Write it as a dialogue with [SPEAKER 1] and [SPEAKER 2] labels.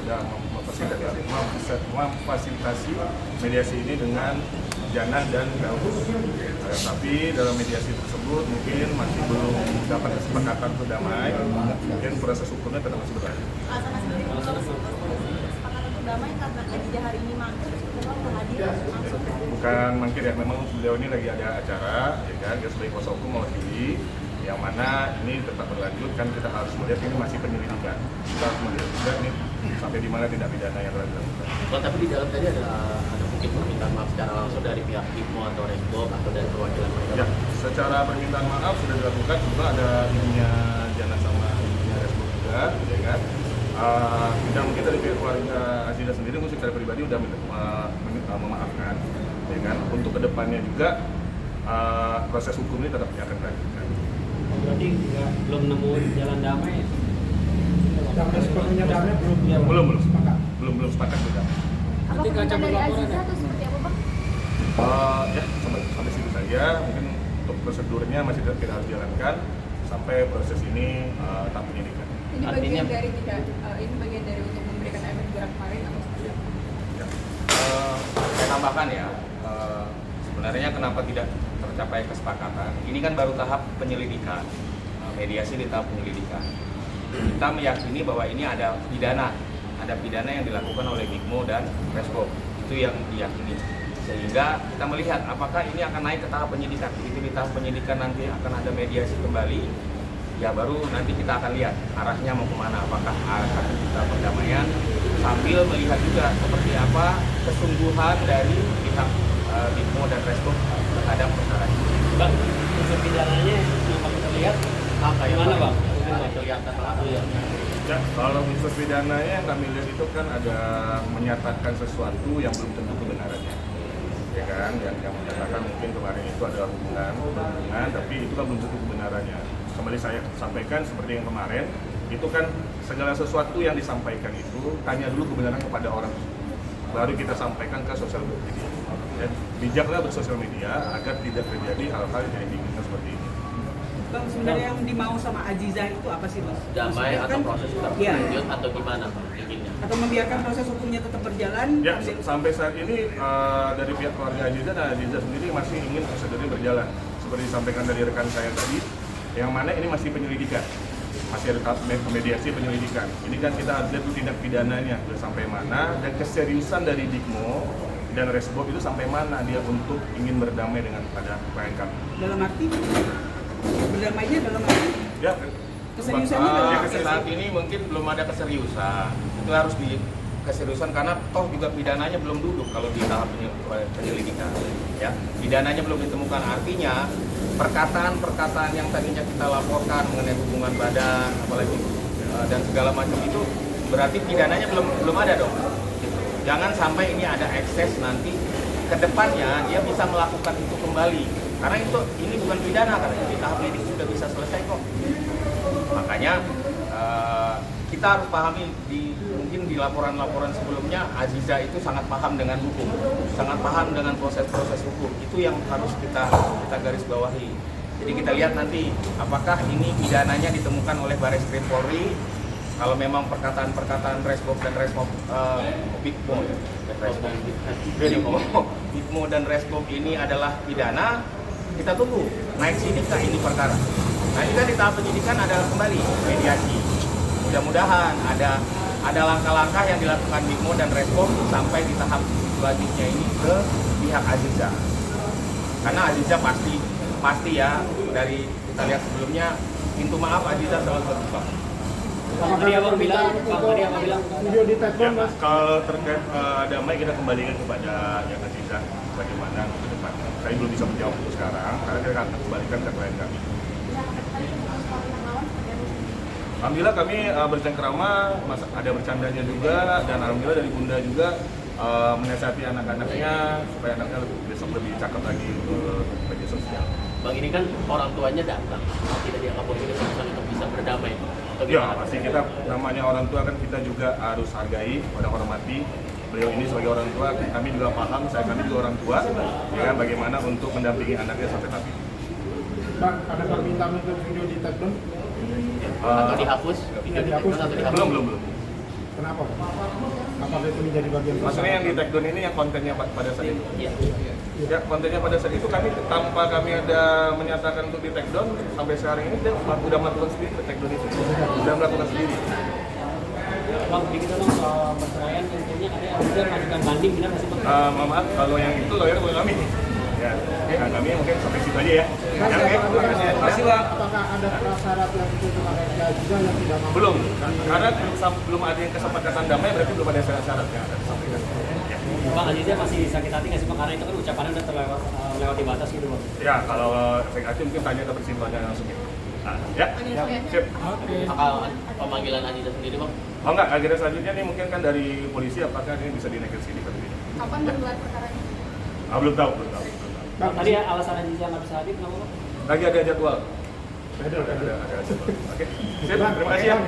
[SPEAKER 1] sudah memfasilitasi mediasi ini dengan Janah dan Gabus. Tapi dalam mediasi tersebut mungkin masih belum dapat kesepakatan untuk damai, mungkin proses hukumnya tetap masih berlanjut.
[SPEAKER 2] Alasannya sendiri kesepakatan untuk damai karena Khadijah hari ini mangkir, memang hadir langsung.
[SPEAKER 1] Bukan mangkir ya, memang beliau ini lagi ada acara, ya kan, dia sebagai kuasa hukum mewakili, yang mana ini tetap berlanjut kan kita harus melihat ini masih penyelidikan. Kita harus melihat juga ini sampai di mana tindak pidana yang telah dilakukan.
[SPEAKER 3] Oh, tapi di dalam tadi ada mungkin permintaan maaf secara langsung dari pihak Hipmo atau Resbob atau dari perwakilan mereka?
[SPEAKER 1] Ya, secara permintaan maaf sudah dilakukan, juga ada ibunya Jana sama ibunya Resbob juga, ya kan. Dan mungkin dari pihak keluarga Aziza sendiri mungkin secara pribadi sudah memaafkan, ya kan. Untuk kedepannya juga proses hukum ini tetap akan dilanjutkan.
[SPEAKER 4] Berarti belum nemu jalan damai ya?
[SPEAKER 5] Damai sepenuhnya damai
[SPEAKER 1] Belum
[SPEAKER 5] sepakat.
[SPEAKER 1] Belum sepakat juga.
[SPEAKER 2] Apa permintaan dari Aziza atau seperti apa, Bang?
[SPEAKER 1] Ya sampai situ saja. Mungkin untuk prosedurnya masih kita harus jalankan sampai proses ini tahap penyidikan.
[SPEAKER 6] Ini bagian dari tidak, ini bagian dari untuk memberikan efek jerak kemarin atau seperti apa?
[SPEAKER 1] Ya.
[SPEAKER 7] Saya tambahkan ya, sebenarnya kenapa tidak tercapai kesepakatan? Ini kan baru tahap penyelidikan, mediasi di tahap penyelidikan. Kita meyakini bahwa ini ada pidana yang dilakukan oleh Hipmo dan Resbob, itu yang diyakini. Sehingga kita melihat apakah ini akan naik ke tahap penyidikan. Begitu di tahap penyidikan nanti akan ada mediasi kembali, ya baru nanti kita akan lihat arahnya mau kemana, apakah akan kita perdamaian, sambil melihat juga seperti apa kesungguhan dari pihak Hipmo dan Resbob terhadap perkara ini.
[SPEAKER 4] Bang, unsur pidananya yang kita lihat
[SPEAKER 3] Apa yang
[SPEAKER 4] mana, Bang?
[SPEAKER 3] kelihatan langsung?
[SPEAKER 1] Ya, kalau unsur pidananya yang kami lihat itu kan ada menyatakan sesuatu yang belum tentu kebenarannya, ya kan? Yang menyatakan mungkin kemarin itu ada hubungan, tapi itu kan belum tentu kebenarannya. Kembali saya sampaikan seperti yang kemarin, itu kan segala sesuatu yang disampaikan itu tanya dulu kebenaran kepada orang, baru kita sampaikan ke sosial media. Ya, bijaklah bersosial media agar tidak terjadi hal-hal yang diinginkan seperti ini.
[SPEAKER 5] Bang, sebenarnya yang dimau sama Aziza itu apa sih, Bang?
[SPEAKER 3] Damai
[SPEAKER 5] Maksudnya
[SPEAKER 3] atau
[SPEAKER 5] kan-
[SPEAKER 3] proses tetap
[SPEAKER 5] Iya.
[SPEAKER 3] berlanjut atau gimana Bang inginnya?
[SPEAKER 5] Atau membiarkan proses hukumnya tetap berjalan?
[SPEAKER 1] Ya, sampai saat ini dari pihak keluarga Aziza dan Aziza sendiri masih ingin prosedurnya berjalan. Seperti disampaikan dari rekan saya tadi, yang mana ini masih penyelidikan. Masih ada tahap mediasi penyelidikan. Ini kan kita harus lihat tindak pidananya sudah sampai mana, dan keseriusan dari Hipmo dan Resbob itu sampai mana dia untuk ingin berdamai dengan pada klien kami.
[SPEAKER 5] Dalam arti berdamainya dalam arti
[SPEAKER 1] Ya,
[SPEAKER 5] keseriusannya dalam
[SPEAKER 7] Ya,
[SPEAKER 5] arti
[SPEAKER 7] saat ini mungkin belum ada keseriusan. Itu harus di keseriusan karena toh juga pidananya belum duduk kalau di tahap penyelidikan. Ya, pidananya belum ditemukan, artinya perkataan-perkataan yang tadinya kita laporkan mengenai hubungan badan, apalagi dan segala macam itu berarti pidananya belum ada dong. Gitu. Jangan sampai ini ada ekses nanti ke depannya dia bisa melakukan itu kembali. Karena ini bukan pidana, karena di tahap ini sudah bisa selesai kok. Makanya kita harus pahami mungkin di laporan-laporan sebelumnya Aziza itu sangat paham dengan hukum, sangat paham dengan proses-proses hukum. Itu yang harus kita garis bawahi. Jadi kita lihat nanti apakah ini pidananya ditemukan oleh Barreskrim Polri. Kalau memang perkataan-perkataan Resbob dan Resbob Hipmo dan Resbob ini adalah pidana, kita tunggu naik sidik kah ini perkara. Nah, ini kan di tahap penyidikan adalah kembali mediasi. Mudah-mudahan ada langkah-langkah yang dilakukan Hipmo dan Resbob sampai di tahap selanjutnya ini ke pihak Aziza. Karena Aziza pasti ya, dari kita lihat sebelumnya pintu maaf Aziza selalu terbuka.
[SPEAKER 4] Tadi Abang bilang,
[SPEAKER 5] video di
[SPEAKER 1] Ya,
[SPEAKER 5] telepon, Mas.
[SPEAKER 1] kalau terkait damai kita kembalikan kepada yang Aziza bagaimana ke depan. Saya belum bisa menjawab untuk sekarang karena kita akan kembalikan ke klien kami. Alhamdulillah kami bercengkrama, ada bercandanya juga, dan alhamdulillah dari Bunda juga menasihati anak-anaknya supaya anaknya besok lebih cakep lagi ke media sosial.
[SPEAKER 3] Bang, ini kan orang tuanya datang, tidak dianggap bahwa ini keputusan untuk bisa berdamai. Atau
[SPEAKER 1] Ya,
[SPEAKER 3] gimana?
[SPEAKER 1] pasti kita namanya orang tua kan kita juga harus hargai, pada hormati. Beliau ini sebagai orang tua, kami juga paham, kami juga orang tua, ya kan, bagaimana untuk mendampingi anaknya sampai tahap ini.
[SPEAKER 5] Bang, ada permintaan untuk video di telepon?
[SPEAKER 3] Atau dihapus? Video
[SPEAKER 5] dihapus.
[SPEAKER 3] atau dihapus?
[SPEAKER 1] Belum.
[SPEAKER 8] Kenapa? Apakah itu menjadi bagian
[SPEAKER 1] Maksudnya yang di take down ini yang kontennya pada saat itu?
[SPEAKER 3] Iya.
[SPEAKER 1] Ya, kontennya pada saat itu kami tanpa kami ada menyatakan untuk di take down, sampai sekarang ini dia sudah melakukan sendiri take down itu. Sudah melakukan sendiri.
[SPEAKER 4] Bang, kita dong soal perceraian tentunya ada yang udah mengajukan banding, benar nggak sih Bang?
[SPEAKER 1] Maaf, kalau yang itu lawyer bukan kami. Ya, nah, kami mungkin sampai situ aja ya.
[SPEAKER 8] Masih apakah ada prasyarat yang ditentukan oleh Aziza yang tidak mampu?
[SPEAKER 1] Belum, karena belum ada yang kesepakatan damai, berarti belum ada syarat-syarat yang ada disampaikan. Ya.
[SPEAKER 4] Bang Aziza masih sakit hati nggak sih Bang? Karena itu kan ucapannya udah terlewati batas gitu Bang.
[SPEAKER 1] Ya, kalau sakit hati mungkin tanya ke persidangan langsung ya. Nah, ya, sip.
[SPEAKER 3] Apakah pemanggilan Aziza sendiri Bang?
[SPEAKER 1] Oh enggak, agenda selanjutnya nih mungkin kan dari polisi apakah ini bisa dinaikkan sini atau tidak?
[SPEAKER 6] Kapan menggelar perkaranya?
[SPEAKER 1] Belum tahu.
[SPEAKER 4] Bang, tadi alasan Aziza nggak bisa hadir kenapa Bang?
[SPEAKER 1] Lagi ada jadwal. Ada jadwal. Oke. Sip, terima kasih ya.